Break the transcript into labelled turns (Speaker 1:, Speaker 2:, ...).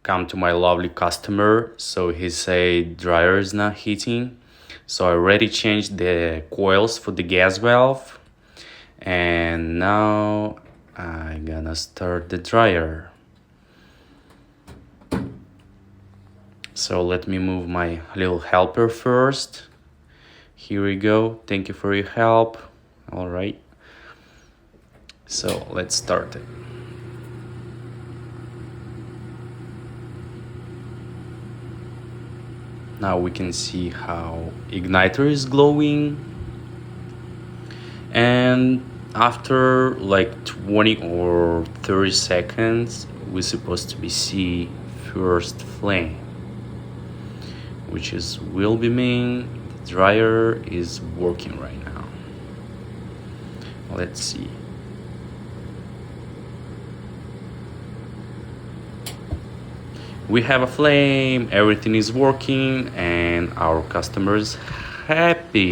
Speaker 1: come to my lovely customer. So he said dryer is not heating. So I already changed the coils for the gas valve, and now I'm gonna start the dryer. So let me move my little helper first. Here we go. Thank you for your help. All right. So let's start it. Now we can see how igniter is glowing. And after like 20 or 30 seconds, we're supposed to be see first flame, which is will be mean the dryer is working right now. Let's see. We have a flame, everything is working, and our customer is happy.